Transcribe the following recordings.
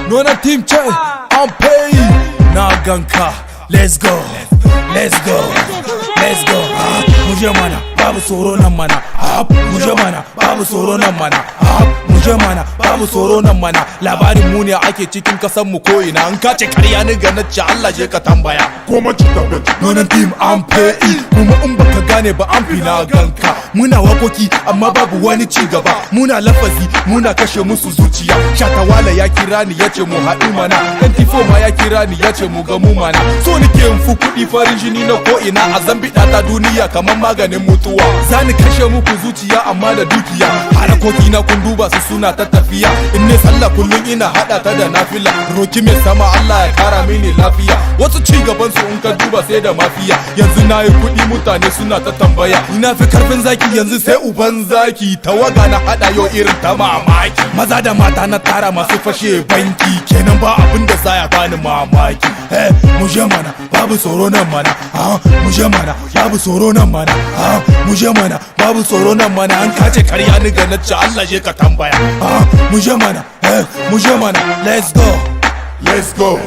Nona team ce an pay na ganka. Let's go, let's go, let's go. Muje mana babu tsoro nan mana. Muje mana babu tsoro nan mana. Muje mana babu tsoro nan mana. Labarin mu ne ake cikin kasan mu ko ina. An kace karya ni ga nace Allah je ka tambaya. Koma ci tabbata. Nona team an pay kuma in baka gane ba an fi na ganka. Muna wakoki amma babu wani ci gaba. Muna lafazi muna kashe musu zuciya. Shatawala ya kira ni yace mu haɗu mana. Antifo ma ya kira ni yace mu ga mu mana. So nike in fu kuɗi farin jini na ko ina a zambiɗa ta duniya kamar maganin mutuwa. Zani kashe muku zuciya amma da dukiya. Harakoki na kun duba su suna ta tafiya. In ne sallah kullum ina haɗa ta da nafila. Roki mai sama Allah ya kara mini lafiya. Wasu ci gaban su in ka duba sai da mafiya. Yanzu na yi kuɗi mutane suna ta tambaya. Ina fi karfin zaki yanzu sai uban zaki. Tawaga na haɗa yau irin ta mamaki. Maza da mata na tara masu fashe banki. Kenan ba abin da za ya bani mamaki. Muje mana babu tsoro nan mana. Muje mana babu tsoro nan mana. Muje mana babu tsoro nan mana. An kace karya ni ga nace Allah je ka tambaya. Muje mana muje mana. Let's go, Let's go.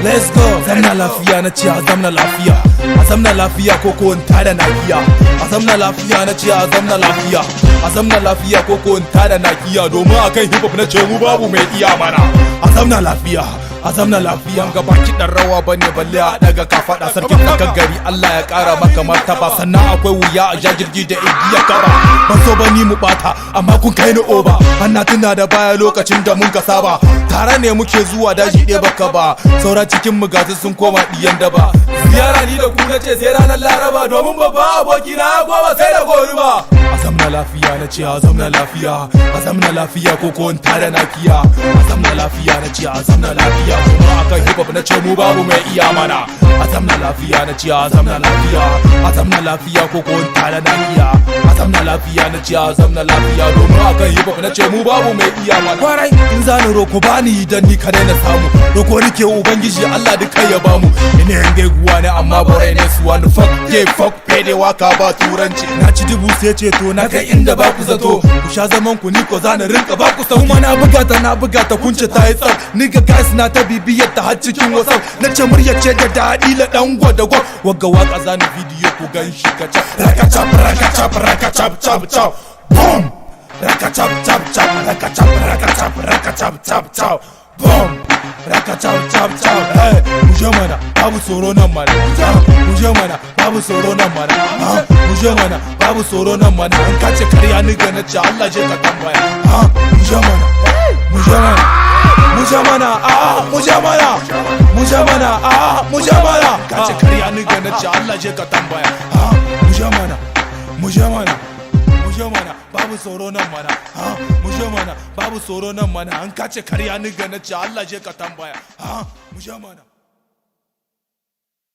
let's go. Zamna lafiya na ce a zamna lafiya. A zamna lafiya ko ko in tada nakiya. A zamna lafiya na ce a zamna lafiya. A zamna lafiya ko ko in tada nakiya. Domin akan hip hop na ce mu babu mai iya mana. A zamna lafiya. A zamna lafiya ga baki dan rawa bane balle a daga ka fada sarkin kan gari Allah ya kara maka martaba. Sannan akwai wuya a jajirgi da igiya kaba. Ban so ba ni mu bata amma kun kai ni oba. Hanna tuna da baya lokacin da mun ka saba. Tare ne muke zuwa daji ɗaya baka ba. Saura cikin mu gasu sun koma diyan daba. Ziyara ni da ku nace sai ranar Laraba. Domin babba aboki na ya koma sai da goruba. A zamna lafiya na ce a zamna lafiya. A zamna lafiya ko ko in tada nakiya. A zamna lafiya na ce a zamna lafiya. Kuma akan hip hop na ce mu babu mai iya mana. A zamna lafiya na ce a zamna lafiya. A zamna lafiya ko ko in tada nakiya. A zamna lafiya na ce a zamna lafiya. Domin akan hip hop na ce mu babu mai iya mana. Kwarai in zani roko bani idan ni kadai na samu. Roko nike ubangiji Allah duka ya bamu. Ine yange guwa ne amma borai ne su wani fuck ke fuck fede waka ba turanci. Na ci dubu sai ce to na kai inda ba ku zato. Ku sha zaman ku ni ko zani rinka ba ku sau. Kuma na buga ta kunce ta yi tsaf. Ni ga guys na ta bibiyar ta har cikin WhatsApp. Na ce muryar ce da daɗi la dan gwada gwab. Wagga waka zani bidiyo ku gan shi ka cap. Rakacap rakacap rakacap cap cap. Boom. Rakacap cap cap rakacap rakacap rakacap cap cap. Boom. Rakacap cap cap. Muje mana babu tsoro nan mana. Muje mana babu tsoro nan mana. Muje mana babu tsoro nan mana. An kace karya ni ga nace Allah je ka tambaya. Muje mana muje mana muje mana muje mana muje mana muje mana. Kace karya ni ga nace Allah je ka tambaya. Muje mana muje mana muje mana babu tsoro nan mana. Muje mana babu tsoro nan mana. An kace karya ni ga nace Allah je ka tambaya. Muje mana.